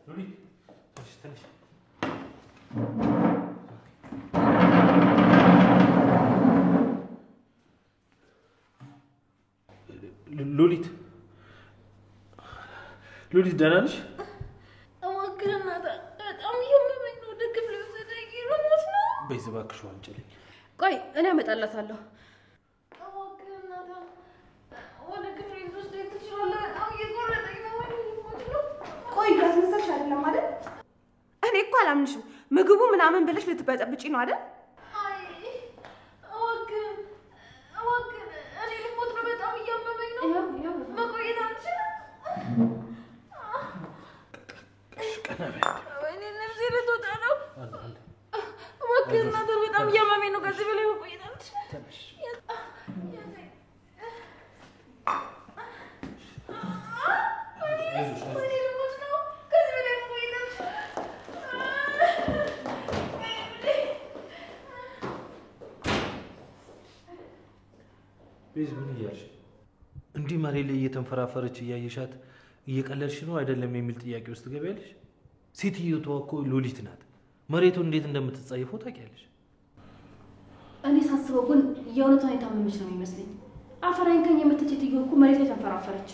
ሉሊት ትንሽ ሉሊት ደህና ነሽ? እባክህና በጣም እያመመኝ ነው። ወደ ክፍል ወሰደኝ ልሞት ነው። በይ እባክሽ ዋንጭልኝ። ቆይ እኔ አመጣላታለሁ። እባክህና ወደ ክፍል ልትወስደኝ ትችላለህ? በጣም እየቆረጠኝ ነው። ቆይ እያስመሰልሽ አይደለም አይደል? እኔ እኮ አላምንሽም። ምግቡ ምናምን ብለሽ ልትበጠብጪ ነው አይደል? እኔ ልሞት ነው። በጣም እያመመኝ ነው። መቆየት አልችልም። ወይኔ ነፍሴ ልትወጣ ነው። እባክህ እናቴ በጣም እያመመኝ ነው። ከዚህ በላይ መቆየት አልችልም። ወይኔ ልሞት ነው። ከዚህ በላይ መቆየት አልችልም። ቤዝ ምን እያልሽ? እንዲህ መሬት ላይ እየተንፈራፈረች እያየሻት እየቀለልሽ ነው አይደለም የሚል ጥያቄ ውስጥ ትገቢያለሽ? ሴትዮዋ እኮ ሉሊት ናት። መሬቱን እንዴት እንደምትጸየፈው ታውቂያለሽ? እኔ ሳስበው ግን የእውነቷን የታመመች ነው የሚመስለኝ። አፈራኝ ከኝ የመተች ሴትዮ እኮ መሬት ላይ ተንፈራፈረች።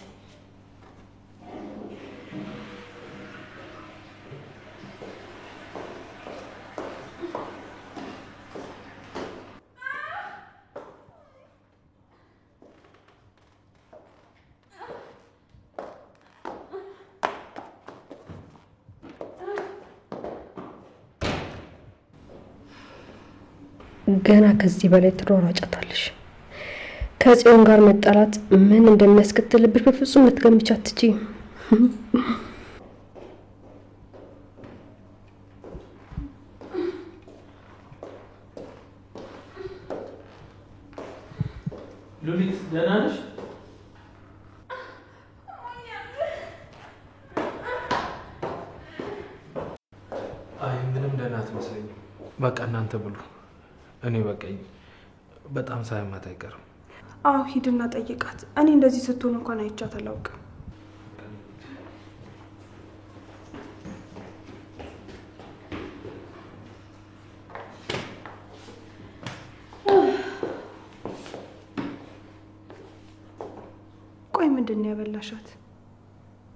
ገና ከዚህ በላይ ትሯሯጫታለሽ። ከጽዮን ጋር መጣላት ምን እንደሚያስከትልብሽ በፍጹም ልትገምቺ አትችይም። ሉሊት ደህና ነሽ? አይ ምንም ደህና አትመስለኝም። በቃ እናንተ ብሉ። እኔ በቃኝ። በጣም ሳያማት አይቀርም። አዎ ሂድና ጠይቃት። እኔ እንደዚህ ስትሆን እንኳን አይቻት አላውቅም። ቆይ ምንድን ነው ያበላሻት?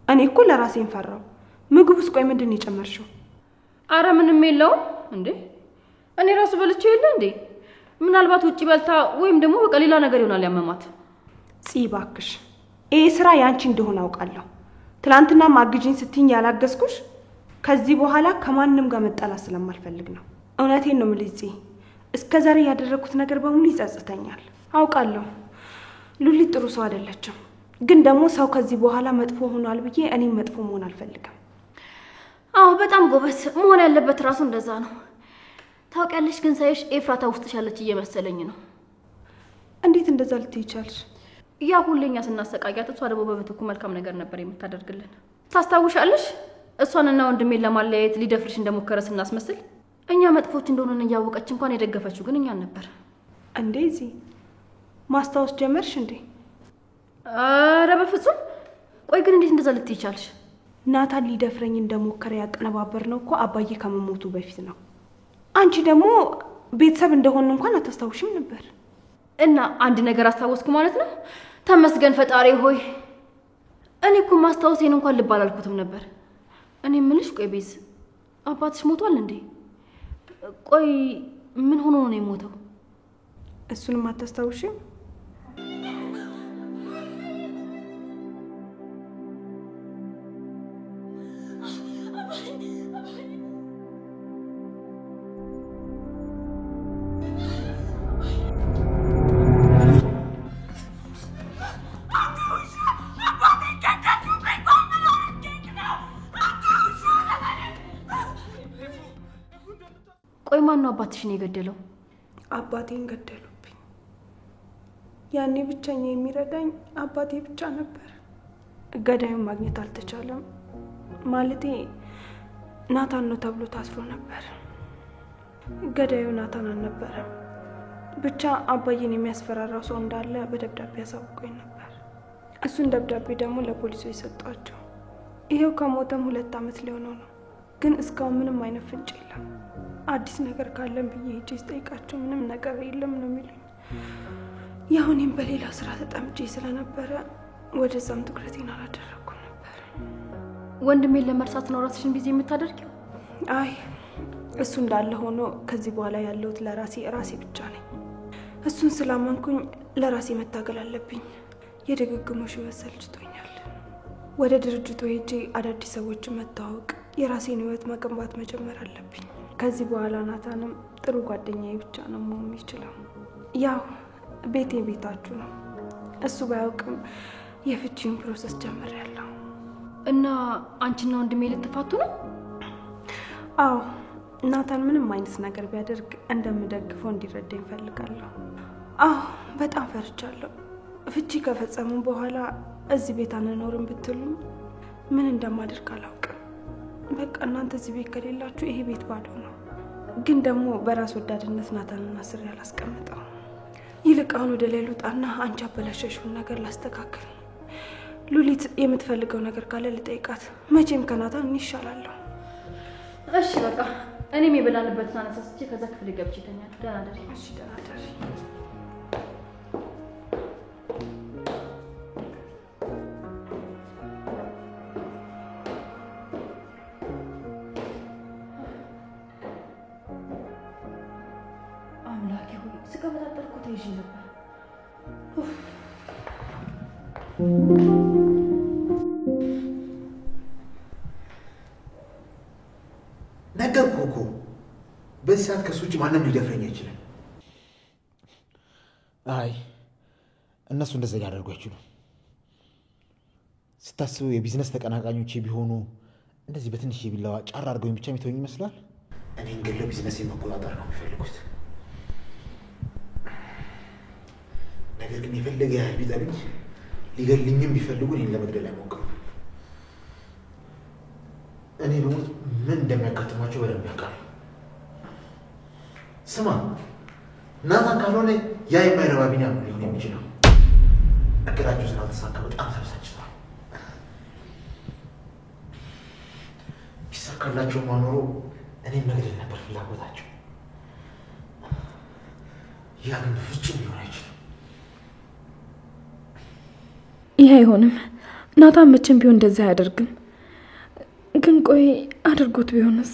እኔ እኮ ለራሴን ፈራው። ምግቡስ ቆይ ምንድን ነው የጨመርሽው? አረ ምንም የለውም እንዴ። እኔ ራሱ በልቼው የለ እንዴ? ምናልባት ውጪ በልታ ወይም ደግሞ በቃ ሌላ ነገር ይሆናል ያመማት። እባክሽ ይሄ ስራ ያንቺ እንደሆነ አውቃለሁ። ትላንትና ማግጂኝ ስትይኝ ያላገዝኩሽ ከዚህ በኋላ ከማንንም ጋር መጣላት ስለማልፈልግ ነው። እውነቴን ነው የምልሽ። እስከዛሬ ያደረኩት ነገር በሙሉ ይጸጽተኛል። አውቃለሁ ሉሊት ጥሩ ሰው አይደለችም። ግን ደግሞ ሰው ከዚህ በኋላ መጥፎ ሆኗል ብዬ እኔም መጥፎ መሆን አልፈልግም። አዎ በጣም ጎበዝ መሆን ያለበት ራሱ እንደዛ ነው። ታውቂያለሽ ግን ሳይሽ ኤፍራታ ውስጥሽ ያለች እየመሰለኝ ነው። እንዴት እንደዛ ልትይ ቻልሽ? ያ ሁሌኛ ስናሰቃያት እሷ ደግሞ በምትኩ መልካም ነገር ነበር የምታደርግልን። ታስታውሻለሽ? እሷንና ወንድሜን ለማለያየት ሊደፍርሽ እንደሞከረ ስናስመስል እኛ መጥፎች እንደሆነን እያወቀች እንኳን የደገፈችው ግን እኛን ነበር። እንደዚ ማስታወስ ጀመርሽ እንዴ? አረ በፍጹም። ቆይ ግን እንዴት እንደዛ ልትይ ቻልሽ? ናታን ሊደፍረኝ እንደሞከረ ያቀነባበር ነው እኮ አባዬ ከመሞቱ በፊት ነው። አንቺ ደግሞ ቤተሰብ እንደሆነ እንኳን አታስታውሽም ነበር። እና አንድ ነገር አስታወስኩ ማለት ነው። ተመስገን ፈጣሪ ሆይ። እኔ እኮ ማስታወሴን እንኳን ልብ አላልኩትም ነበር። እኔ ምንሽ ቆይ ቤዝ አባትሽ ሞቷል እንዴ? ቆይ ምን ሆኖ ነው የሞተው? እሱንም አታስታውሽም? ቆይ ማን ነው አባትሽን የገደለው? አባቴን ገደሉብኝ። ያኔ ብቻኛ የሚረዳኝ አባቴ ብቻ ነበር። ገዳዩን ማግኘት አልተቻለም። ማለቴ ናታን ነው ተብሎ ታስሮ ነበር። ገዳዩ ናታን አልነበረም። ብቻ አባዬን የሚያስፈራራው ሰው እንዳለ በደብዳቤ ያሳውቆኝ ነበር። እሱን ደብዳቤ ደግሞ ለፖሊሶች ሰጧቸው። ይሄው ከሞተም 2 ዓመት ሊሆነው ነው። ግን እስካሁን ምንም አይነት ፍንጭ የለም። አዲስ ነገር ካለን ብዬ ሄጄ ስጠይቃቸው ምንም ነገር የለም ነው የሚሉኝ። ያው እኔም በሌላ ስራ ተጠምጬ ስለነበረ ወደዛም ትኩረቴን አላደረኩም ነበር። ወንድሜን ለመርሳት ነው ራስሽን ቢዚ የምታደርጊው? አይ እሱ እንዳለ ሆኖ ከዚህ በኋላ ያለሁት ለራሴ ብቻ ነኝ። እሱን ስላመንኩኝ ለራሴ መታገል አለብኝ። የድግግሞሽ መሰልችቶኛል። ወደ ድርጅቱ ሄጄ አዳዲስ ሰዎችን መተዋወቅ፣ የራሴን ህይወት መገንባት መጀመር አለብኝ። ከዚህ በኋላ ናታንም ጥሩ ጓደኛዬ ብቻ ነው መሆን የሚችለው። ያው ቤቴ ቤታችሁ ነው። እሱ ባያውቅም የፍቺውን ፕሮሰስ ጀምሬያለሁ። እና አንቺና ወንድሜ ልትፋቱ ነው? አዎ ናታን ምንም አይነት ነገር ቢያደርግ እንደምደግፈው እንዲረዳኝ እፈልጋለሁ። አዎ በጣም ፈርቻለሁ። ፍቺ ከፈጸሙ በኋላ እዚህ ቤት አንኖርም ብትሉ ምን እንደማደርግ አላውቅም። በቃ እናንተ እዚህ ቤት ከሌላችሁ ይሄ ቤት ባዶ ነው። ግን ደግሞ በራስ ወዳድነት ናታንን አስሬ አላስቀምጠው። ይልቅ አሁን ወደ ላይ ልውጣና አንቺ አበላሸሽውን ነገር ላስተካክል። ሉሊት የምትፈልገው ነገር ካለ ልጠይቃት። መቼም ከናታን ይሻላለሁ። እሺ በቃ እኔም የበላንበትን አነሳስቼ ከዛ ክፍል ገብቼ እተኛለሁ። ደህና ደሪ። እሺ ደህና ደሪ። አምላኬ ሆይ ስቀበጣጠር እኮ ተይዤ ነበር። ነገርኩህ እኮ በዚህ ሰዓት ከሱ ውጭ ማንም ሊደፍረኝ አይችልም። አይ እነሱ እንደዛ ሊያደርጉ አይችሉም። ስታስበው የቢዝነስ ተቀናቃኞቼ ቢሆኑ እንደዚህ በትንሽ የቢላዋ ጫራ አድርገውኝ ብቻ የሚተውኝ ይመስላል። እኔን ገለው ቢዝነሴን መቆጣጠር ነው የሚፈልጉት። ነገር ግን የፈለገ ያህል ቢጠሉኝ ሊገልኝም ቢፈልጉ እኔን ለመግደል አይሞክሩም። እኔ ደግሞ ምን እንደሚያጋጥማቸው በደንብ ያውቃሉ። ስማ ናታን ካልሆነ ያ የማይረባ ቢኒያም ነው ሊሆን የሚችለው። እቅዳቸው ስላልተሳካ በጣም ተበሳጭተዋል። ቢሳካላቸው ማኖሮ እኔን መግደል ነበር ፍላጎታቸው። ያ ግን በፍጹም ሊሆን አይችልም። ይህ አይሆንም። ናታን መቼም ቢሆን እንደዚህ አያደርግም። ግን ቆይ አድርጎት ቢሆንስ?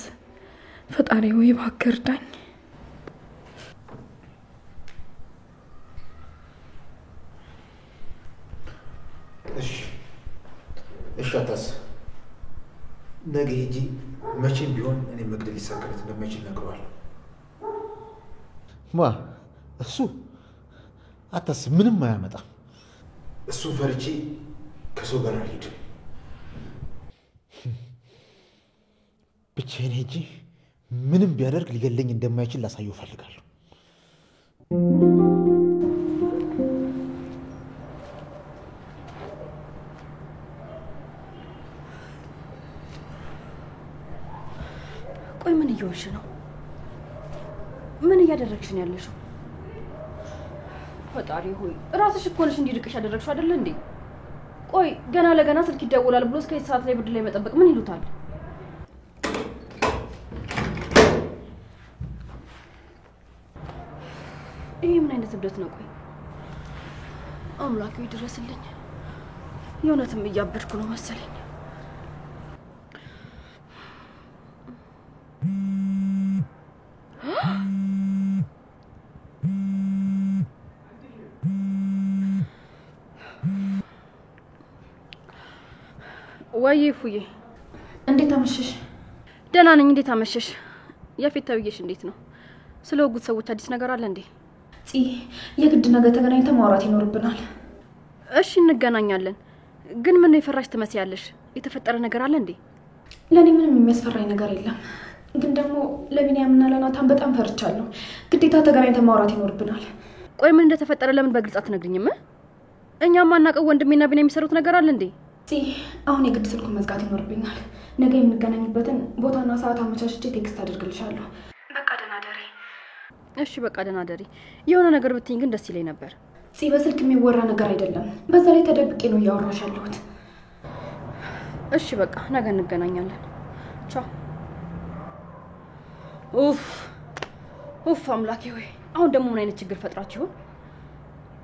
ፈጣሪ ወይ እባክህ እርዳኝ። እሺ አታስብ። ነገ ሂጂ መቼም ቢሆን እኔ መግደል ሊሳካለት እንደማይችል ነግረዋለሁ። ማ እሱ አታስብ፣ ምንም አያመጣም። እሱን ፈርቼ ከሰው ጋር አልሄድም። ብቻዬን ሄጄ ምንም ቢያደርግ ሊገለኝ እንደማይችል ላሳየው እፈልጋለሁ። ቆይ ምን እየሆንሽ ነው? ምን እያደረግሽ ነው ያለሽው? ፈጣሪ ሆይ ራስሽ እኮ ነሽ እንዲርቅሽ ያደረግሽው አይደል እንዴ? ቆይ ገና ለገና ስልክ ይደውላል ብሎ እስከ ሰዓት ላይ ብርድ ላይ መጠበቅ ምን ይሉታል? ይሄ ምን አይነት እብደት ነው? ቆይ አምላኬ ይድረስልኝ። የእውነትም እያበድኩ ነው መሰለኝ። ወይ ፉዬ እንዴት አመሸሽ? ደህና ነኝ። እንዴት አመሸሽ? ያፌት ተብዬሽ እንዴት ነው? ስለ ወጉት ሰዎች አዲስ ነገር አለ እንዴ? የግድ ነገ ተገናኝተን ማውራት ይኖርብናል። እሺ እንገናኛለን። ግን ምን የፈራሽ ትመስያለሽ? የተፈጠረ ነገር አለ እንዴ? ለኔ ምንም የሚያስፈራኝ ነገር የለም። ግን ደግሞ ለቢኒያምና ለናታን በጣም ፈርቻለሁ። ግዴታ ተገናኝተን ማውራት ይኖርብናል። ቆይ ምን እንደተፈጠረ ለምን በግልጽ አትነግሪኝም? እኛም ማናቀው ወንድሜና ቢኒያም የሚሰሩት ነገር አለ እንዴ? አሁን የግድ ስልኩን መዝጋት ይኖርብኛል። ነገ የምንገናኝበትን ቦታና ሰዓት አመቻችቼ ቴክስት አድርግልሻለሁ። በቃ ደህና ደሪ። እሺ በቃ ደህና ደሪ። የሆነ ነገር ብትይኝ ግን ደስ ይለኝ ነበር። በስልክ የሚወራ ነገር አይደለም። በዛ ላይ ተደብቄ ነው እያወራሽ ያለሁት። እሺ በቃ ነገ እንገናኛለን። ቻው። ኡፍ አምላኬ ሆይ አሁን ደግሞ ምን አይነት ችግር ፈጥራችሁ ይሆን?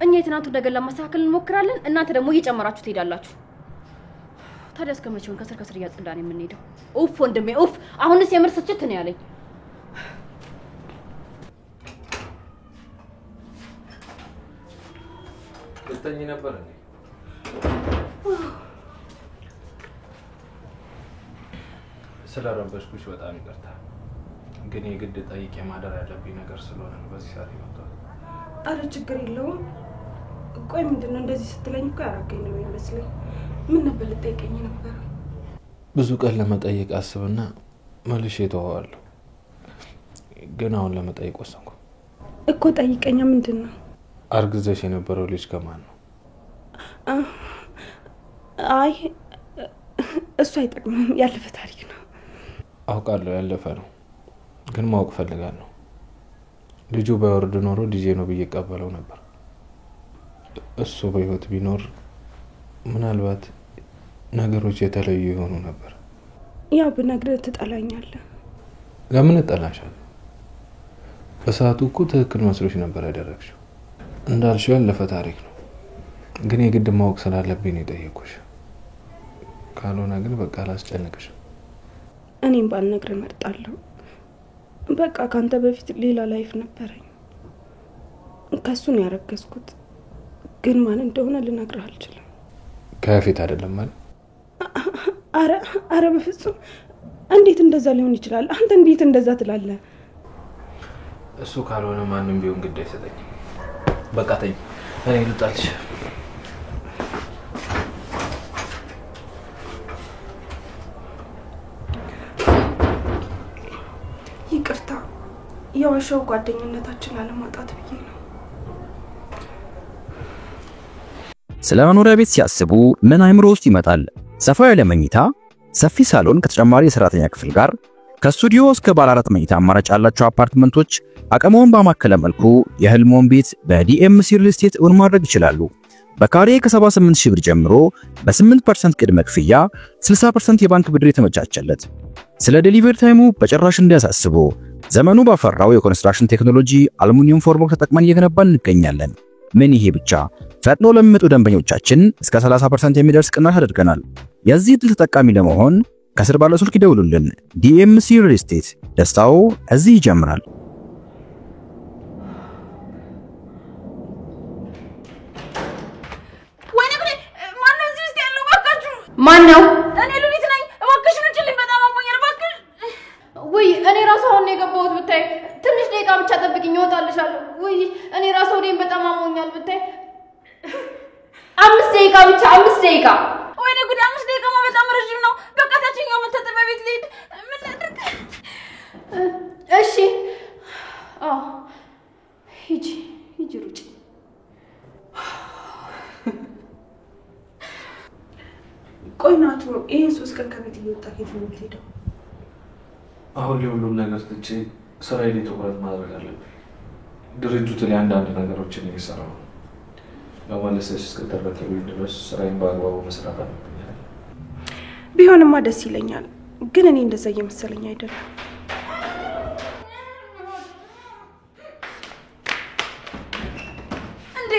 እኛ የትናንቱን ነገር ለማስተካከል እንሞክራለን፣ እናንተ ደግሞ እየጨመራችሁ ትሄዳላችሁ። ታዲያ እስከ መቼውን ከስር እያጸዳን የምንሄደው? ኡፍ ወንድሜ ኡፍ። አሁንስ የምር ስልችት ነው ያለኝ። ልተኝ ነበር እንዴ? ስለረበሽኩሽ በጣም ይቅርታ። ግን የግድ ጠይቄ ማደር ያለብኝ ነገር ስለሆነ ነው በዚህ ሰዓት የመጣሁት። አረ ችግር የለውም። ቆይ ምንድነው እንደዚህ ስትለኝ እኮ ያረገኝ ነው የሚመስለኝ። ምን ነበር ልጠይቀኝ ነበር? ብዙ ቀን ለመጠየቅ አስብና መልሼ ተወዋለሁ። ግን አሁን ለመጠየቅ ወሰንኩ እኮ። ጠይቀኛ። ምንድነው? አርግዘሽ የነበረው ልጅ ከማን ነው? አይ እሱ አይጠቅምም፣ ያለፈ ታሪክ ነው። አውቃለሁ ያለፈ ነው፣ ግን ማወቅ ፈልጋለሁ። ልጁ ባይወርድ ኖሮ ልጄ ነው ብዬ ቀበለው ነበር። እሱ በህይወት ቢኖር ምናልባት ነገሮች የተለዩ ይሆኑ ነበር። ያው ብነግርህ ትጠላኛለህ። ለምን እጠላሻለሁ? በሰዓቱ እኮ ትክክል መስሎሽ ነበር ያደረግሽው። እንዳልሽው ያለፈ ታሪክ ነው፣ ግን የግድ ማወቅ ስላለብኝ ነው የጠየኩሽ። ካልሆነ ግን በቃ አላስጨንቅሽም። እኔም ባልነግርህ እመርጣለሁ። በቃ ካንተ በፊት ሌላ ላይፍ ነበረኝ። ከሱ ነው ያረገዝኩት፣ ግን ማን እንደሆነ ልነግርህ አልችልም። ከፊት አይደለም ማለት? አረ በፍጹም። እንዴት እንደዛ ሊሆን ይችላል? አንተ እንዴት እንደዛ ትላለህ? እሱ ካልሆነ ማንም ቢሆን ግድ አይሰጠኝም። በቃ ተኝ፣ እኔ ልጣልሽ። ይቅርታ፣ የዋሻው ጓደኝነታችን ላለማጣት ብዬ ነው። ስለ መኖሪያ ቤት ሲያስቡ ምን አይምሮ ውስጥ ይመጣል? ሰፋ ያለ መኝታ፣ ሰፊ ሳሎን ከተጨማሪ የሰራተኛ ክፍል ጋር ከስቱዲዮ እስከ ባለ 4 መኝታ አማራጭ ያላቸው አፓርትመንቶች አቅመውን ባማከለ መልኩ የህልሞን ቤት በዲኤምሲ ሪል ስቴት እውን ማድረግ ይችላሉ። በካሬ ከ78000 ብር ጀምሮ በ8% ቅድመ ክፍያ 60% የባንክ ብድር የተመቻቸለት። ስለ ዴሊቨሪ ታይሙ በጭራሽ እንዲያሳስቡ ዘመኑ ባፈራው የኮንስትራክሽን ቴክኖሎጂ አሉሚኒየም ፎርምወርክ ተጠቅመን እየገነባን እንገኛለን። ምን ይሄ ብቻ! ፈጥኖ ለሚመጡ ደንበኞቻችን እስከ 30% የሚደርስ ቅናሽ አድርገናል። የዚህ ዕድል ተጠቃሚ ለመሆን ከስር ባለው ስልክ ይደውሉልን። ዲኤምሲ ሪል ስቴት፣ ደስታው እዚህ ይጀምራል። ማን ነው? እኔ ሉሊት ነኝ። እባክሽን እጭልኝ፣ በጣም አሞኛል። እባክሽ። ውይ እኔ ራሱ አሁን ነው የገባሁት። ብታይ ትንሽ ደቂቃ ብቻ ጠብቂኝ፣ እወጣልሻለሁ። ውይ እኔ ራሱ ወዴን በጣም አሞኛል። ብታይ 5 ደቂቃ ብቻ፣ 5 ደቂቃ። ወይኔ ጉድ! 5 ደቂቃማ በጣም ረጅም ነው። በቃ ታችኛው መታጠቢያ ቤት ልሂድ። ምን ላድርግ? እሺ ሂጂ ሩጪ። ቆይ ናቱ፣ ይሄን 3 ቀን ከቤት እየወጣ ከየት ነው የምትሄደው? አሁን ሁሉም ነገር ትቼ ስራዬ ላይ ትኩረት ማድረግ አለብኝ። ድርጅቱ ላይ አንዳንድ ነገሮችን እየሰራሁ ነው። ለማለሰሽ እስከተረከቡኝ ድረስ ስራዬን በአግባቡ መስራት አለብኝ። ቢሆንማ ደስ ይለኛል፣ ግን እኔ እንደዛ እየመሰለኝ አይደለም። እንዴ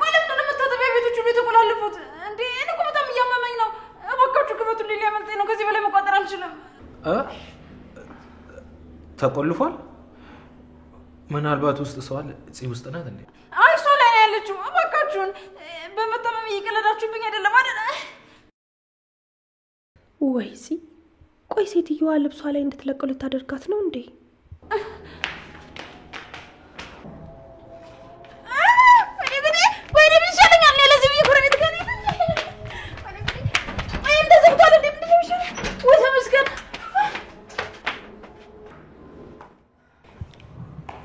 ቆይ ለምን ነው መታጠቢያ ቤቶቹ ሁሉ የተቆላለፉት? እንዴ እኔ እኮ በጣም እያመመኝ ነው። እባካችሁ ክፈቱልኝ፣ ሊያመልጠኝ ነው። ከዚህ በላይ መቋጠር አልችልም። ተቆልፏል? ምናልባት ውስጥ ሰው አለ። እዚህ ውስጥ ናት እንዴ? አይ እሷ ላይ ነው ያለችው። እባካችሁን በመታመም እየቀለዳችሁብኝ አይደለም አይደል? ወይዚ ቆይ ሴትዮዋ ልብሷ ላይ እንድትለቀሉ ታደርጋት ነው እንዴ?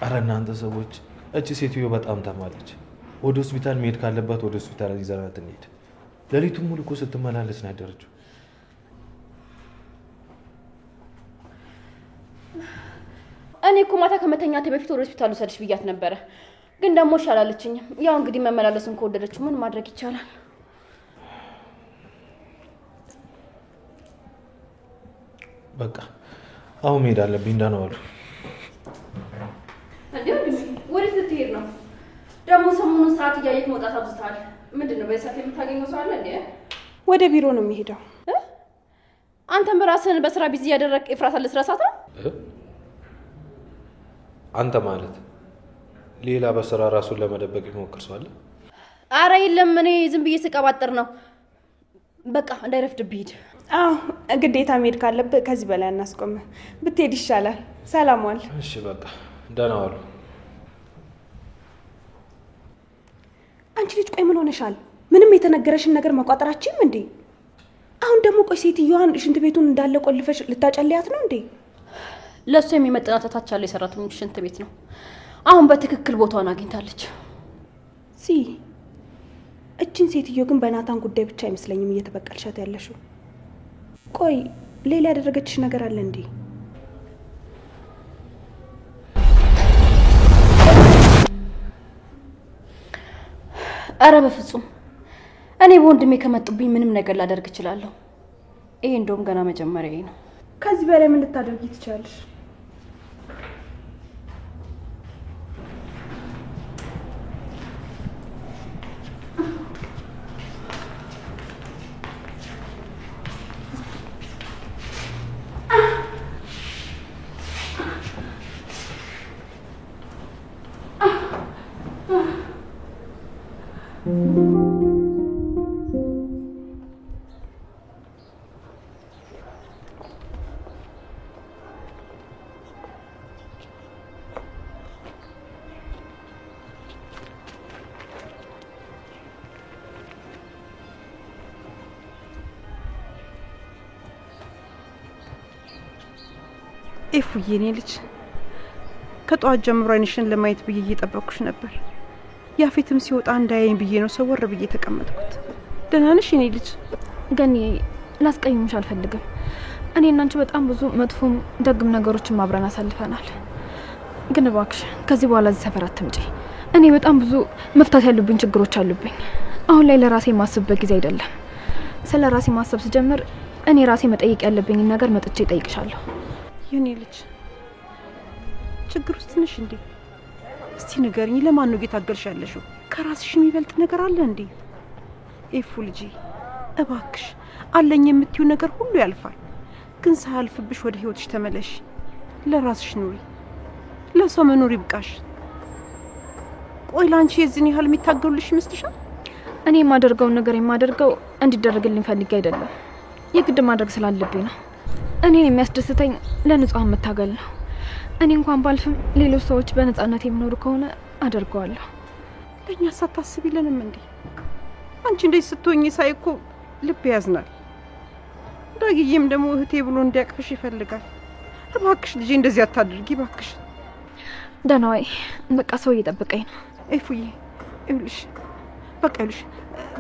አረ እናንተ ሰዎች፣ እቺ ሴትዮ በጣም ታማለች። ወደ ሆስፒታል መሄድ ካለባት ወደ ሆስፒታል ይዘናት እንሂድ። ሌሊቱን ሙሉ እኮ ስትመላለስ ነው ያደረችው። እኔ እኮ ማታ ከመተኛቴ በፊት ወደ ሆስፒታል ወሰድሽ ብያት ነበረ፣ ግን ደግሞ ሻላለችኝም። ያው እንግዲህ መመላለስን ከወደደችው ምን ማድረግ ይቻላል? በቃ አሁን መሄድ አለብኝ ደህና ዋሉ። ወዴት ልትሄድ ነው? ደግሞ ሰሞኑን ሰዓት እያየክ መውጣት አብዝተሃል። ምንድነው በዚህ ሰዓት የምታገኘው ሰው አለ እንዴ? ወደ ቢሮ ነው የሚሄደው። አንተም ራስህን በስራ ቢዚ ያደረክ ኤፍራታ ልትረሳት ነው? አንተ ማለት ሌላ በስራ ራሱን ለመደበቅ ይሞክር ሰው አለ? አረ የለም እኔ ዝም ብዬ ስቀባጥር ነው። በቃ እንዳይረፍድብህ ሂድ። አዎ ግዴታ መሄድ ካለብህ ከዚህ በላይ አናስቆም። ብትሄድ ይሻላል። ሰላም ዋል። እሺ በቃ ደህና ዋሉ። አንቺ ልጅ ቆይ ምን ሆነሻል? ምንም የተነገረሽን ነገር መቋጠራችሁም እንዴ? አሁን ደግሞ ቆይ ሴትዮዋን ሽንት ቤቱን እንዳለ ቆልፈሽ ልታጨልያት ነው እንዴ? ለሱ የሚመጥናት ታች ያለው የሰራተኞች ሽንት ቤት ነው። አሁን በትክክል ቦታውን አግኝታለች። እቺን ሴትዮ ግን በናታን ጉዳይ ብቻ አይመስለኝም እየተበቀልሻት ያለሽው። ቆይ ሌላ ያደረገችሽ ነገር አለ እንዴ? አረ በፍጹም እኔ በወንድሜ ከመጡብኝ ምንም ነገር ላደርግ እችላለሁ። ይሄ እንደውም ገና መጀመሪያዬ ነው። ከዚህ በላይ ምን ልታደርጊ ትችያለሽ? ኤፉዬ የኔ ልጅ ከጧት ጀምሮ አይንሽን ለማየት ብዬ እየጠበቅኩሽ ነበር። ያፌትም ሲወጣ እንዳያየኝ ብዬ ነው ሰወር ብዬ ተቀመጥኩት። ደህና ነሽ የኔ ልጅ? ገኒ ላስቀይምሽ አልፈልግም። እኔ እና አንቺ በጣም ብዙ መጥፎም ደግም ነገሮችን አብረን አሳልፈናል። ግን እባክሽ ከዚህ በኋላ እዚህ ሰፈር አትምጪ። እኔ በጣም ብዙ መፍታት ያሉብኝ ችግሮች አሉብኝ። አሁን ላይ ለራሴ ማሰብበት ጊዜ አይደለም። ስለ ራሴ ማሰብ ስጀምር እኔ ራሴ መጠየቅ ያለብኝ ነገር መጥቼ እጠይቅሻለሁ። የኔ ልጅ ችግር ውስጥ ነሽ እንዴ? እስቲ ንገሪኝ፣ ለማን ነው እየታገልሽ ያለሽው? ከራስሽ የሚበልጥ ነገር አለ እንዴ? ኤፉ ልጄ እባክሽ አለኝ የምትዩ ነገር ሁሉ ያልፋል። ግን ሳያልፍብሽ ወደ ህይወትሽ ተመለሽ። ለራስሽ ኑሪ፣ ለሰው መኖር ይብቃሽ። ቆይ ላንቺ የዚህን ያህል የሚታገሉልሽ ይመስልሻል? እኔ የማደርገውን ነገር የማደርገው እንዲደረግልኝ ፈልጌ አይደለም፣ የግድ ማድረግ ስላለብኝ ነው። እኔን የሚያስደስተኝ ለንጹሃን መታገል ነው። እኔ እንኳን ባልፍም ሌሎች ሰዎች በነጻነት የሚኖሩ ከሆነ አደርገዋለሁ። ለኛ ሳታስቢልንም እንዴ? አንቺ እንደዚህ ስትሆኚ ሳይ እኮ ልብ ያዝናል። ዳግዬም ደግሞ እህቴ ብሎ እንዲያቅፍሽ ይፈልጋል። እባክሽ ልጄ እንደዚህ አታድርጊ እባክሽ። ደህና ዋይ። በቃ ሰው እየጠበቀኝ ነው። ኤፉዬ ይኸውልሽ፣ በቃ ይኸውልሽ፣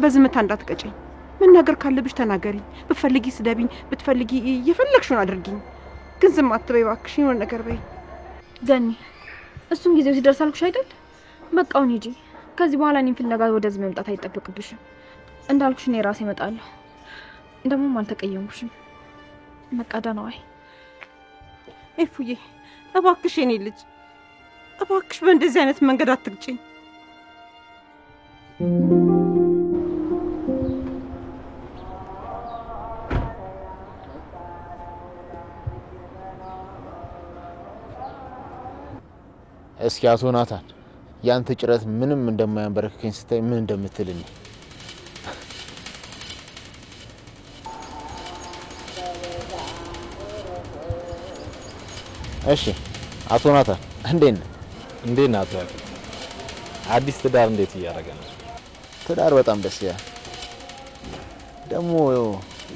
በዝምታ እንዳትቀጪኝ። መናገር ካለብሽ ተናገሪ። ብትፈልጊ ስደቢኝ፣ ብትፈልጊ የፈለግሽውን አድርጊኝ። ግን ዝም አትበይ እባክሽ፣ የሆነ ነገር በይ። ገኒ እሱም ጊዜው ሲደርስ አልኩሽ አይደል? በቃ አሁን ሂጂ። ከዚህ በኋላ እኔን ፍለጋ ወደዚህ መምጣት አይጠበቅብሽም። እንዳልኩሽ እኔ ራሴ እመጣለሁ። ደግሞም አልተቀየምኩሽም። በቃ ደህና ዋይ። ኤፉዬ እባክሽ የኔ ልጅ፣ እባክሽ በእንደዚህ አይነት መንገድ አትግጪኝ። እስኪ አቶ ናታን ያንተ ጭረት ምንም እንደማያንበረክከኝ ስታይ ምን እንደምትልኝ። እሺ አቶ ናታን እንዴት ነህ? እንዴት ነህ አቶ ያፌት? አዲስ ትዳር እንዴት እያደረገ ነው? ትዳር በጣም ደስ ይላል። ደግሞ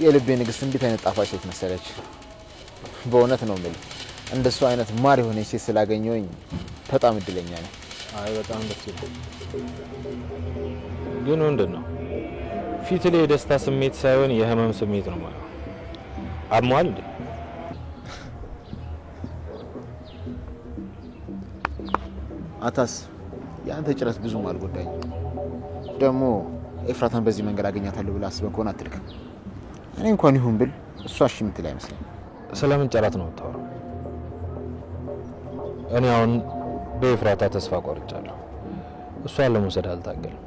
የልቤ ንግስት እንዴት አይነት ጣፋጭ ሴት መሰለች። በእውነት ነው የምልህ እንደሱ አይነት ማር የሆነ ሴት ስላገኘሁኝ በጣም እድለኛ ነኝ። አይ በጣም ደስ ይላል። ግን ምንድነው ፊት ላይ የደስታ ስሜት ሳይሆን የህመም ስሜት ነው ማለት ነው። አሟል እንዴ? አታስ ያንተ ጭረት ብዙም አልጎዳኝ። ደግሞ ኤፍራታን በዚህ መንገድ አገኛታለሁ ብለህ አስበህ ከሆነ አትልከም። እኔ እንኳን ይሁን ብል እሷ እሺ የምትል አይመስለኝም። ስለምን ጨላት ነው የምታወራው? እኔ አሁን በኤፍራታ ተስፋ ቆርጫለሁ። እሷን ለመውሰድ አልታገልም።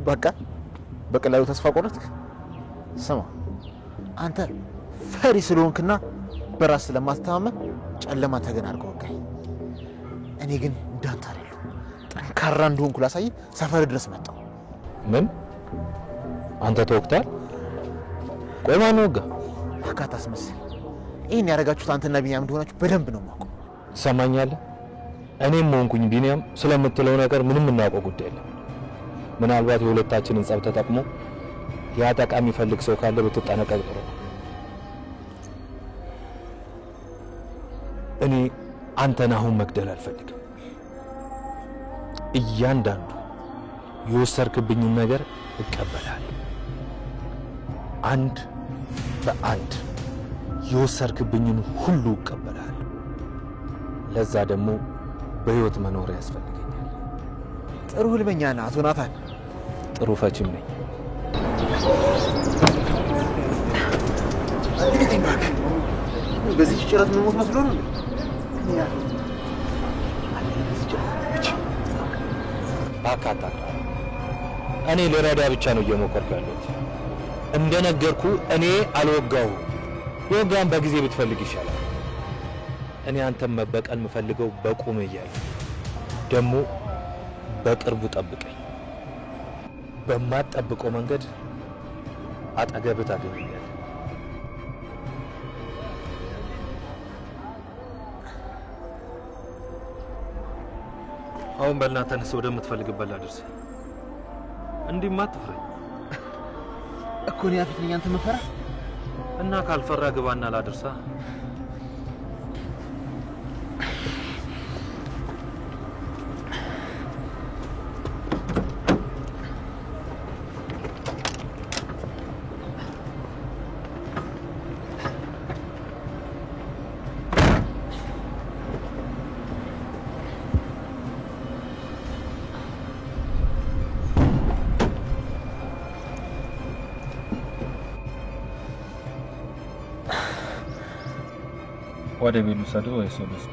በቃ በቀላሉ ተስፋ ቆረጥክ? ስማ አንተ ፈሪ ስለሆንክና በራስ ስለማትተማመን ጨለማ ተገን አድርገው ወጋኝ። እኔ ግን እንዳንተ አይደለሁ። ጠንካራ እንደሆንኩ ላሳይ ሰፈር ድረስ መጣሁ። ምን? አንተ ተወቅታል? ቆይ ማን ወጋ? አካታስመስል። ይሄን ያደረጋችሁት አንተና ቢኒያም እንደሆናችሁ በደንብ ነው የማውቀው። ትሰማኛለህ? እኔም ሆንኩኝ ቢኒያም ስለምትለው ነገር ምንም እናውቀው ጉዳይ የለም። ምናልባት የሁለታችንን ጸብ ተጠቅሞ ያጠቃ የሚፈልግ ሰው ካለ ብትጠነቀቅ ጥሩ። እኔ አንተን አሁን መግደል አልፈልግም። እያንዳንዱ የወሰድክብኝን ነገር እቀበላለሁ። አንድ በአንድ የወሰድክብኝን ሁሉ እቀበላለሁ። ለዛ ደግሞ በህይወት መኖር ያስፈልገኛል። ጥሩ ህልመኛ ነህ አቶ ናታን። ጥሩ ፈችም ነኝ። በዚህ ጭረት ምን ሞት መስሎ ነው? ባካታ እኔ ለራዳ ብቻ ነው እየሞከርኩ ያለሁት። እንደነገርኩ እኔ አልወጋው። የወጋን በጊዜ ብትፈልግ ይሻላል። እኔ አንተም መበቀል የምፈልገው በቁም እያለ ደግሞ በቅርቡ ጠብቀኝ። በማትጠብቀው መንገድ አጠገብህ ታገኘኛለህ። አሁን በልና ተነስ፣ ወደምትፈልግበት ላድርስ። እንዲህማ አትፍረኝ እኮ ነው ያፊትኛ አንተ መፈራ እና ካልፈራ ግባና ላድርሳ። ወደ ቤሉ ሰዶ ወይስ ወደስ?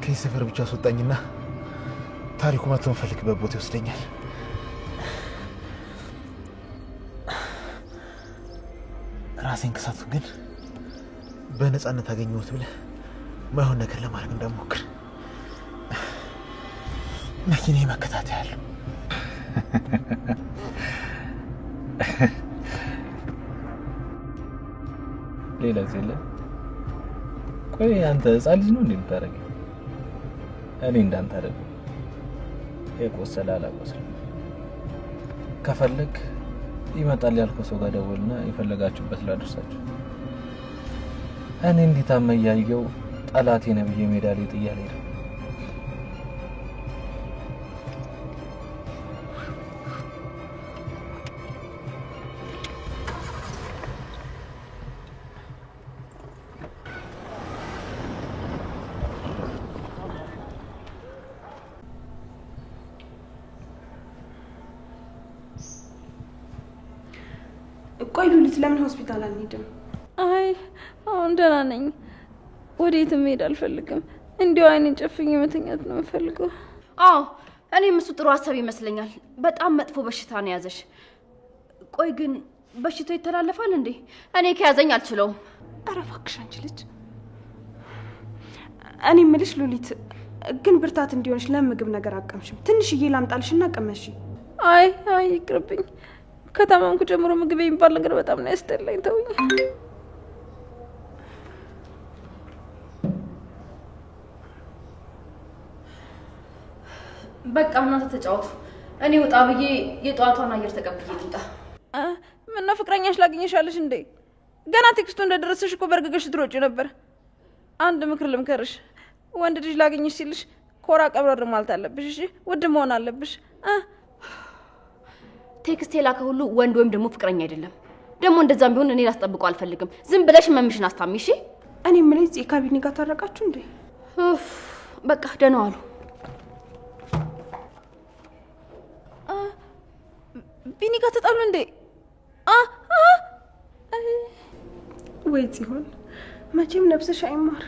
ከሰፈር ብቻ አስወጣኝና ታሪኩ መጥቶ ፈልክበት ቦታ ይወስደኛል። ራሴን ከሳቱ ግን በነፃነት አገኘሁት ብለህ ማይሆን ነገር ለማድረግ እንደሞክር መኪናዬ መከታተያ ያለው ሌላ ዘለ ቆይ አንተ ህፃን ልጅ ነው እንደምታረገው? እኔ እንዳንተ አይደለም። የቆሰለ አላቆሰለ ከፈለክ ይመጣል ያልከው ሰው ጋር ደውልና የፈለጋችሁበት ላድርሳችሁ። እኔ እንዲታመ ያየው ጠላቴ ነብዬ ሜዳ ላይ ጥያለ ሄደ። ቆይ ሉሊት ለምን ሆስፒታል አንሄድም? አይ አሁን ደህና ነኝ። ወዴትም መሄድ አልፈልግም። እንዲያው አይኔን ጨፍኜ መተኛት ነው የምፈልገው። አዎ እኔም እሱ ጥሩ ሀሳብ ይመስለኛል። በጣም መጥፎ በሽታ ነው ያዘሽ። ቆይ ግን በሽታው ይተላለፋል እንዴ? እኔ ከያዘኝ አልችለውም። ኧረ እባክሽ አንቺ ልጅ። እኔ የምልሽ ሉሊት ግን ብርታት እንዲሆንሽ ለምግብ ነገር አቀምሽም? ትንሽዬ ላምጣልሽና ቀመሽ። አይ ይቅርብኝ። ከተማንኩ ጀምሮ ምግብ የሚባል ነገር በጣም ነው ያስጠላኝ። ተውኝ። በቃ እናንተ ተጫወቱ። እኔ ወጣ ብዬ የጧቷን አየር ተቀብዬ ልምጣ። ምን ነው ፍቅረኛሽ ላግኝሻለሽ እንዴ? ገና ቴክስቱ እንደደረሰሽ እኮ በርግገሽ ትሮጪ ነበር። አንድ ምክር ልምከርሽ። ወንድ ልጅ ላግኝሽ ሲልሽ ኮራ ቀብረር ማለት አለብሽ። እሺ ውድ መሆን አለብሽ። ቴክስት የላከ ሁሉ ወንድ ወይም ደግሞ ፍቅረኛ አይደለም። ደግሞ እንደዛም ቢሆን እኔ ላስጠብቀው አልፈልግም። ዝም ብለሽ መምሽን አስታሚ። እሺ እኔ ምን እዚህ ካቢኔ ጋር ታረቃችሁ እንዴ? በቃ ደህና ዋሉ። ቢኒ ጋር ተጣሉ እንዴ? ወይ ጽዮን መቼም ነፍስሽ አይማር።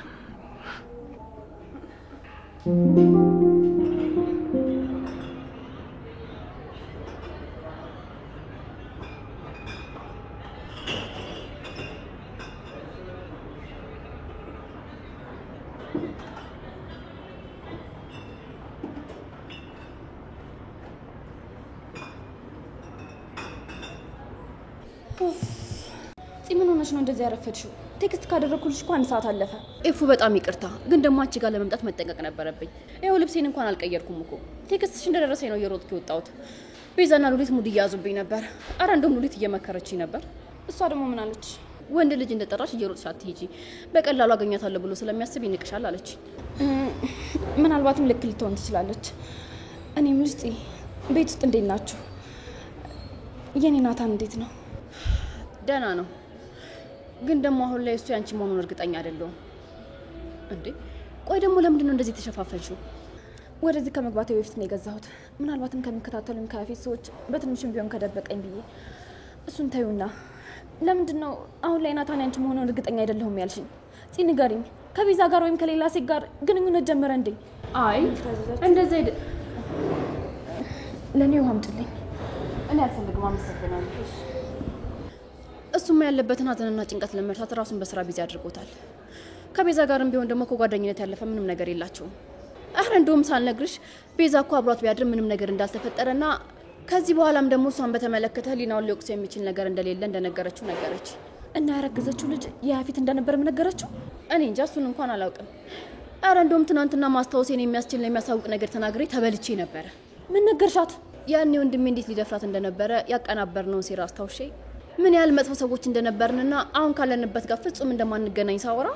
ምን ሆነሽ ነው እንደዚህ ያረፈድሽው? ቴክስት ካደረኩልሽ እኮ 1 ሰዓት አለፈ። ኤፉ በጣም ይቅርታ፣ ግን ደግሞ አንቺ ጋር ለመምጣት መጠንቀቅ ነበረብኝ። ይኸው ልብሴን እንኳን አልቀየርኩም እኮ። ቴክስትሽ እንደደረሰኝ ነው እየሮጥኩ የወጣሁት። ቤዛና ሉሊት ሙድ እያያዙብኝ ነበር። አረ እንደውም ሉሊት እየመከረችኝ ነበር። እሷ ደግሞ ምን አለች? ወንድ ልጅ እንደጠራሽ እየሮጥሽ አትሄጂ፣ በቀላሉ አገኛታለሁ ብሎ ስለሚያስብ ይንቅሻል አለች። ምናልባትም ልክ ልትሆን ትችላለች። እኔ ምርጥ ቤት ውስጥ እንዴት ናችሁ? የኔ ናታን እንዴት ነው? ደህና ነው፣ ግን ደግሞ አሁን ላይ እሱ ያንቺ መሆኑን እርግጠኛ አይደለሁም። እንዴ ቆይ ደግሞ ለምንድን ነው እንደዚህ ተሸፋፈንሽው? ወደዚህ ከመግባቴ በፊት ነው የገዛሁት። ምናልባትም ከሚከታተሉኝ ከፊት ሰዎች በትንሽም ቢሆን ከደበቀኝ ብዬ። እሱን ተይውና ለምንድን ነው አሁን ላይ ናታን ያንቺ መሆኑን እርግጠኛ አይደለሁም ያልሽኝ? እስኪ ንገሪኝ። ከቤዛ ጋር ወይም ከሌላ ሴት ጋር ግንኙነት ጀመረ እንዴ? አይ እንደዚህ አይደል። ለኔ ውሃ አምጪልኝ። እኔ አልፈልግም፣ አመሰግናለሁ። እሱማ ያለበትን ሀዘንና ጭንቀት ለመርሳት ራሱን በስራ ቢዚ አድርጎታል። ከቤዛ ጋርም ቢሆን ደግሞ ከጓደኝነት ያለፈ ምንም ነገር የላቸውም። አረ እንደውም ሳልነግርሽ ቤዛ እኮ አብሯት ቢያድር ምንም ነገር እንዳልተፈጠረና ከዚህ በኋላም ደግሞ እሷን በተመለከተ ሊናውን ሊወቅስ የሚችል ነገር እንደሌለ እንደነገረችው ነገረች። እና ያረገዘችው ልጅ ያፊት እንደነበረም ነገረችው። እኔ እንጃ፣ እሱን እንኳን አላውቅም። አረ እንደውም ትናንትና ማስታወሴን የሚያስችልና የሚያሳውቅ ነገር ተናግሬ ተበልቼ ነበረ። ምን ነገርሻት? ያኔ ወንድሜ እንዴት ሊደፍራት እንደነበረ ያቀናበርነውን ሴራ አስታውሼ ምን ያህል መጥፎ ሰዎች እንደነበርንና አሁን ካለንበት ጋር ፍጹም እንደማንገናኝ ሳወራ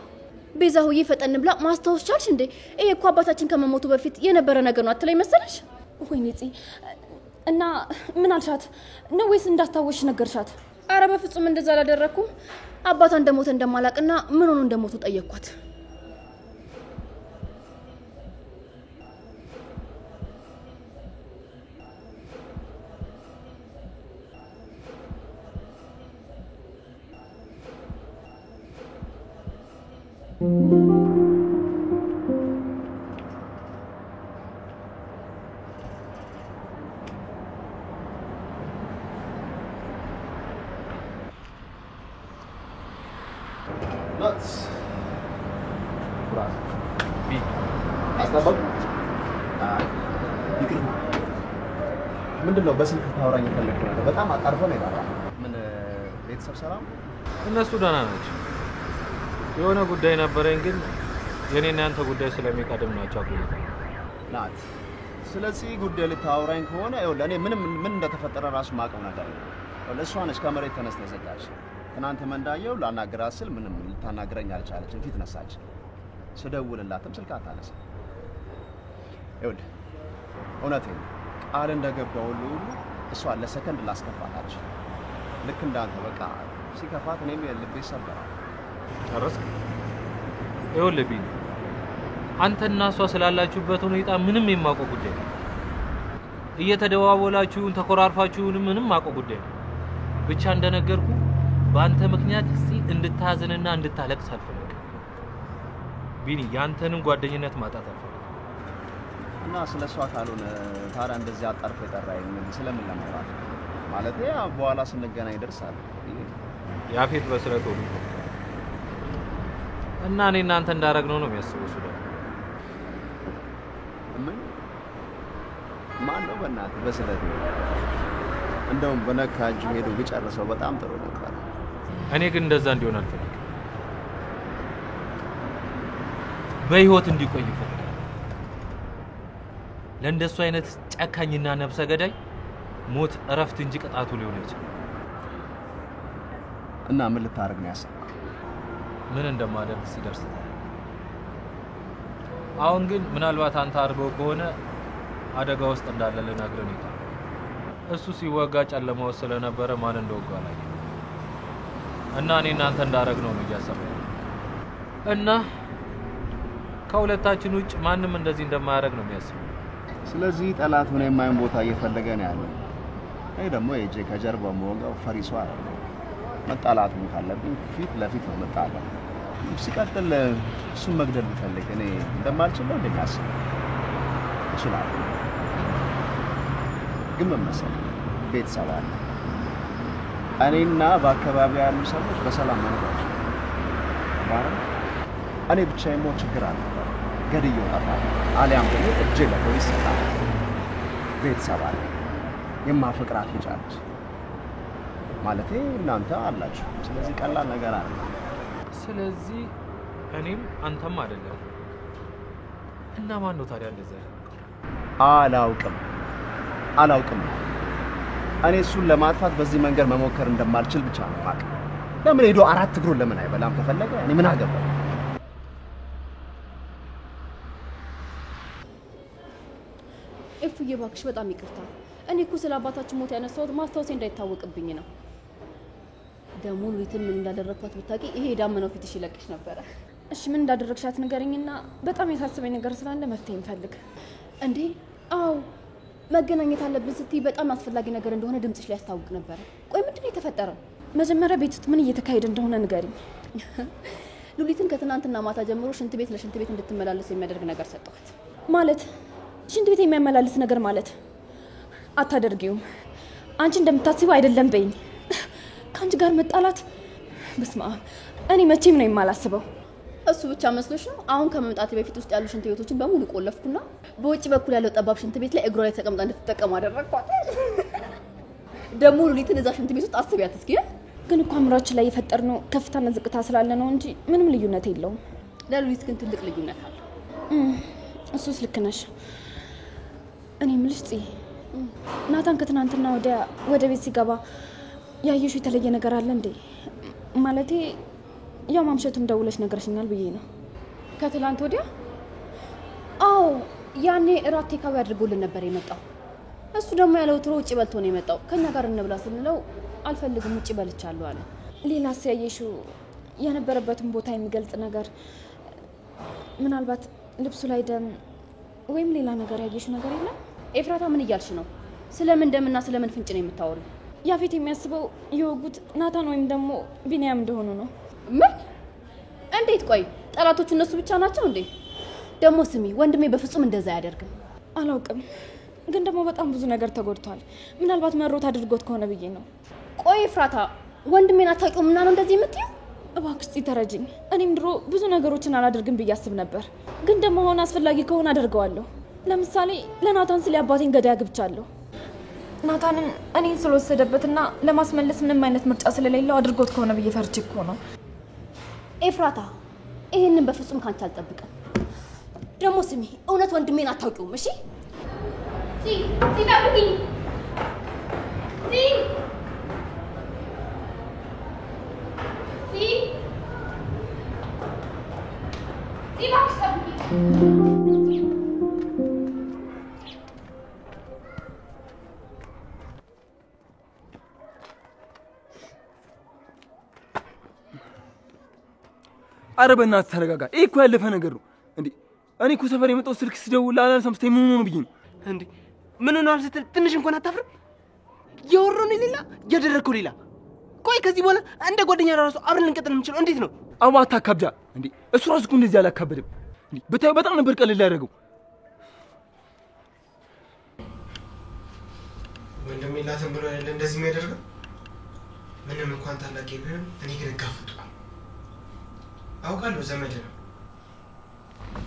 ቤዛ ሆዬ ፈጠን ብላ ማስታወስ ቻልሽ እንዴ? ይሄ እኮ አባታችን ከመሞቱ በፊት የነበረ ነገር ነው አትለኝ መሰለሽ? ወይኔ ጽ እና ምን አልሻት ነው ወይስ እንዳስታወስሽ ነገርሻት? አረ በፍጹም እንደዛ አላደረኩም። አባቷ እንደሞተ እንደማላቅና ምን ሆኖ እንደሞቱ ጠየቅኳት። ምንድነው በስልክ ታወራኝ ፈልገህ ነበር? በጣም አጣርፎ ነው ያወራው። ምን ቤተሰብ ሰላም? እነሱ ደህና ናቸው። የሆነ ጉዳይ ነበረኝ፣ ግን የኔና ያንተ ጉዳይ ስለሚቀድም ናቸው አቁኝ ናት። ስለዚህ ጉዳይ ልታወራኝ ከሆነ ይኸውልህ እኔ ምን እንደተፈጠረ ራሱ ማቀው ነገር ነው። ለሷ ነች ከመሬት ተነስተ ዘጋች። ትናንት መንዳየው ላናግራት ስል ምንም ልታናግረኝ አልቻለችም። ፊት ነሳች። ስደውልላትም ስልክ አታነሳ። ይኸውልህ እውነቴን ቃል እንደገባው ሁሉ እሷ ለሰከንድ ላስከፋታች። ልክ እንዳንተ በቃ ሲከፋት እኔም ልቤ ሰበራል። ጨረስክ? ይኸውልህ ቢኒ፣ አንተና እሷ ስላላችሁበት ሁኔታ ምንም የማውቀው ጉዳይ ነው። እየተደዋወላችሁን ተኮራርፋችሁን ምንም የማውቀው ጉዳይ ነው። ብቻ እንደነገርኩ በአንተ ምክንያት እንድታዝንና እንድታለቅስ አልፈልግም። ቢኒ፣ ያንተንም ጓደኝነት ማጣት አልፈልግም። እና ስለሷ ካልሆነ ታዲያ እንደዚህ አጣርፈ የጠራኝ ስለምን ለማውራት ማለት በኋላ ስንገናኝ ይደርሳል። ያፌት በስለት ሆኖ እና እኔ እናንተ እንዳረግነው ነው የሚያስበው። እሱ ደግሞ ምን ማን ነው በእናትህ በስለት ነው? እንደውም በነካ እጁ ሄዶ ቢጨርሰው በጣም ጥሩ ነበር። እኔ ግን እንደዛ እንዲሆን አልፈልግም። በህይወት እንዲቆይ ይፈልጋል። ለእንደሱ አይነት ጨካኝና ነፍሰ ገዳይ ሞት እረፍት እንጂ ቅጣቱ ሊሆን አይችልም። እና ምን ልታረግ ነው ያሰብከው? ምን እንደማደርግ ሲደርስ። አሁን ግን ምናልባት አንተ አድርገው ከሆነ አደጋ ውስጥ እንዳለ ልነግርህ ነው። እሱ ሲወጋ ጨለማ ውስጥ ስለነበረ ማን እንደወጋ ላይ እና እኔ እናንተ እንዳረግነው ነው እያሰብኩ እና ከሁለታችን ውጭ ማንም እንደዚህ እንደማያደርግ ነው የሚያስበው። ስለዚህ ጠላት ምን የማይን ቦታ እየፈለገ ነው ያለው። ይሄ ደግሞ የጄ ከጀርባው መወጋው ፈሪሷ አይደለም። መጣላቱም ካለብኝ ፊት ለፊት ነው መጣላው። ሲቀጥል እሱን መግደል ቢፈልግ እኔ እንደማልችል ነው እንደሚያስብ ይችላል። ግን ምን መሰለህ ቤተሰብ አለ። እኔና በአካባቢው ያሉ ሰዎች በሰላም መኖራቸው እኔ ብቻዬን ሞት ችግር አለ ገድዬው እጠፋለሁ አሊያም ደግሞ እጄ ለፖሊስ እሰጣለሁ። ቤተሰብ አለ የማፈቅራት ልጅ አለች ማለቴ እናንተ አላችሁ። ስለዚህ ቀላል ነገር አለ። ስለዚህ እኔም አንተም አይደለም እና ማን ነው ታዲያ እንደዛ? አላውቅም። እኔ እሱን ለማጥፋት በዚህ መንገድ መሞከር እንደማልችል ብቻ ነው ማቅ። ለምን ሄዶ አራት እግሩን ለምን አይበላም ከፈለገ? እኔ ምን አገባኝ? እፉዬ እባክሽ በጣም ይቅርታ። እኔ እኮ ስለ አባታችን ሞት ያነሳሁት ማስታወሴ እንዳይታወቅብኝ ነው። ደግሞ ሉሊትን ምን እንዳደረኳት ብታውቂ ይሄ ዳመናው ፊትሽ ይለቅሽ ነበረ። እሺ ምን እንዳደረግሻት ንገረኝና በጣም ያሳስበኝ ነገር ስላለ መፍትሄ እንፈልግ። እንዴ አው መገናኘት አለብን ስትይ በጣም አስፈላጊ ነገር እንደሆነ ድምጽሽ ላይ ያስታውቅ ነበር። ቆይ ምንድነው የተፈጠረው? መጀመሪያ ቤት ውስጥ ምን እየተካሄደ እንደሆነ ንገሪኝ። ሉሊትን ከትናንትና ማታ ጀምሮ ሽንት ቤት ለሽንት ቤት እንድትመላለስ የሚያደርግ ነገር ሰጠኋት። ማለት ሽንት ቤት የሚያመላልስ ነገር ማለት አታደርጊውም። አንቺ እንደምታስቢው አይደለም በይኝ። ከአንቺ ጋር መጣላት በስመ አብ እኔ መቼም ነው የማላስበው። እሱ ብቻ መስሎሽ ነው? አሁን ከመምጣት በፊት ውስጥ ያሉ ሽንት ቤቶችን በሙሉ ቆለፍኩና በውጭ በኩል ያለው ጠባብ ሽንት ቤት ላይ እግሯ ላይ ተቀምጣ እንድትጠቀም አደረግኳት። ደግሞ ሉሊትን እዛ ሽንት ቤት ውስጥ አስቢያት እስኪ። ግን እኮ አምራችን ላይ የፈጠርነው ከፍታና ዝቅታ ስላለ ነው እንጂ ምንም ልዩነት የለውም። ለሉሊት ግን ትልቅ ልዩነት አለ። እሱስ ልክ ነሽ። እኔ የምልሽ ጽ ናታን ከትናንትና ወደ ቤት ሲገባ ያየሽው የተለየ ነገር አለ እንዴ? ማለቴ ያው ማምሸቱም ደውለሽ ነገርሽኛል ብዬ ነው። ከትላንት ወዲያ? አዎ ያኔ እራት ቴካዊ አድርጎልን ነበር የመጣው። እሱ ደግሞ ያለው ትሮ ውጪ በልቶ ነው የመጣው። ከኛ ጋር እንብላ ስንለው አልፈልግም ውጪ በልቻለሁ አለ። ሌላስ ያየሽው የነበረበትን ቦታ የሚገልጽ ነገር ምናልባት ልብሱ ላይ ደም ወይም ሌላ ነገር ያየሽው ነገር የለም? ኤፍራታ ምን እያልሽ ነው? ስለምን ደምና ስለምን ፍንጭ ነው የምታወሪው? ያፌት የሚያስበው የወጉት ናታን ወይም ደግሞ ቢኒያም እንደሆኑ ነው። ምን? እንዴት? ቆይ ጠላቶቹ እነሱ ብቻ ናቸው እንዴ? ደግሞ ስሚ ወንድሜ በፍጹም እንደዛ አያደርግም። አላውቅም ግን ደግሞ በጣም ብዙ ነገር ተጎድቷል። ምናልባት መሮት አድርጎት ከሆነ ብዬ ነው። ቆይ ኤፍራታ ወንድሜን አታውቂውም እና ነው እንደዚህ የምትይው? እባክሽ ተረጅኝ። እኔም ድሮ ብዙ ነገሮችን አላደርግም ብዬ አስብ ነበር። ግን ደግሞ ሆነ አስፈላጊ ከሆነ አደርገዋለሁ። ለምሳሌ ለናታን ስለ አባቴን ገዳይ አግብቻለሁ። ናታንን እኔን ስለወሰደበትና ለማስመለስ ምንም አይነት ምርጫ ስለሌለው አድርጎት ከሆነ ብዬ ፈርቼ እኮ ነው። ኤፍራታ ይሄንን በፍጹም ካንቺ አልጠብቅም። ደግሞ ስሚ እውነት ወንድሜን አታውቂውም? እሺ ሲጠብቂኝ አረ በእናትህ ተረጋጋ። ይሄ እኮ ያለፈ ነገር ነው እንዴ። እኔ እኮ ሰፈር የመጣው ስልክ ስደውል አላነሳም ስትይ ምን ሆነ ብዬ ነው እንዴ። ምን ሆነሃል ስትል ትንሽ እንኳን አታፍርም? የወሮን ሌላ ያደረከው ሌላ። ቆይ ከዚህ በኋላ እንደ ጓደኛ ራሱ አብረን ልንቀጥል የምንችለው እንዴት ነው? አባ አታካብዳ እንዴ። እሱ ራሱ እኮ እንደዚህ አላካበደም እንዴ። ብታዩ በጣም ነበር ቀለል ያደረገው። ወንድሜ ላተን ብሎ አይደል እንደዚህ የሚያደርገው? ምንም እንኳን ታላቅ ቢሆን እኔ ግን እጋፈጠዋለሁ። አውቃለሁ ዘመድ ነው፣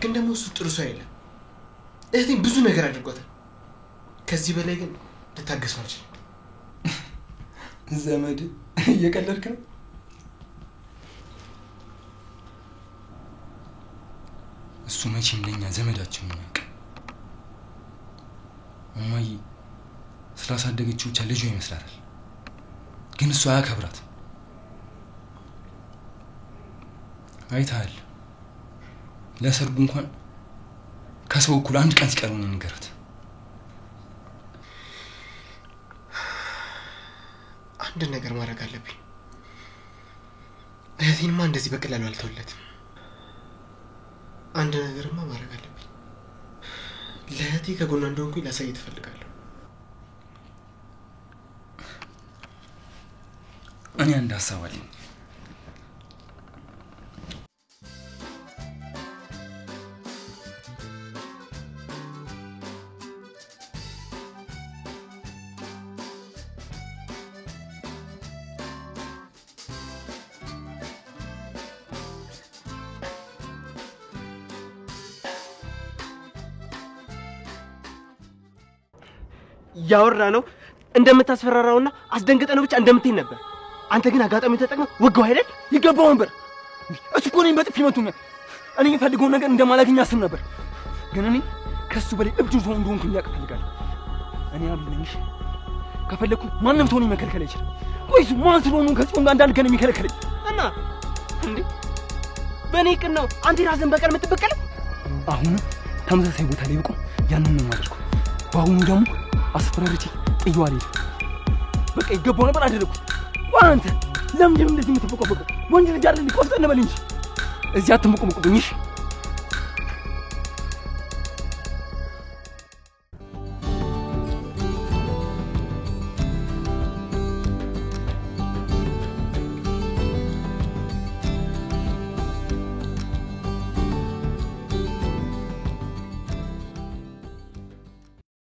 ግን ደግሞ እሱ ጥሩ ሰው አይደለም። እህቴን ብዙ ነገር አድርጓታል። ከዚህ በላይ ግን ልታገሰው አልችልም። ዘመድ እየቀለድክ ነው? እሱ መቼም ለኛ ዘመዳችን ነው። እማዬ ስላሳደገችው ብቻ ልጁ ይመስላል፣ ግን እሱ አያከብራት። አይታል ለሰርጉ እንኳን ከሰው እኩል አንድ ቀን ሲቀር ነው ንገራት። አንድ ነገር ማድረግ አለብኝ። እህቴንማ እንደዚህ በቀላሉ አልተውለትም። አንድ ነገርማ ማድረግ አለብኝ። ለእህቴ ከጎኗ እንደሆንኩኝ ላሳይ ትፈልጋለሁ። እኔ አንድ ሀሳብ አለኝ። ያወራ ነው እንደምታስፈራራውና አስደንግጠ ነው ብቻ እንደምትይ ነበር። አንተ ግን አጋጣሚ ተጠቅመህ ወጋው አይደል? ይገባው ነበር። እሱ እኮ ነኝ በጥፊ መቱኛል። እኔ የምፈልገውን ነገር እንደማላገኝ አስብ ነበር። ግን እኔ ከሱ በላይ እብድ ሰው እንደሆንኩኝ ያውቅ ፈልጋለሁ። እኔ አብልኝሽ ከፈለኩ ማንም ሰው ነው መከልከል አይችልም። ወይስ ማን ስለሆኑ ከጽዮን ጋር እንዳልገን የሚከለከለኝ? እና እንዴ በእኔ ቅን ነው አንተ ራስን በቀል የምትበቀል? አሁን ተመሳሳይ ቦታ ላይ ብቆም ያንን ነው የማደርገው። በአሁኑ ደግሞ አስፈራሪቲ ጥያዋል። በቃ ይገባው ነበር አደረኩት። አንተ ለምን እንደዚህ የምትበቀበቀው? ወንጀል ልጅ አይደል? ቆፍጠን በል እንጂ እዚህ አትምቁምቁብኝ።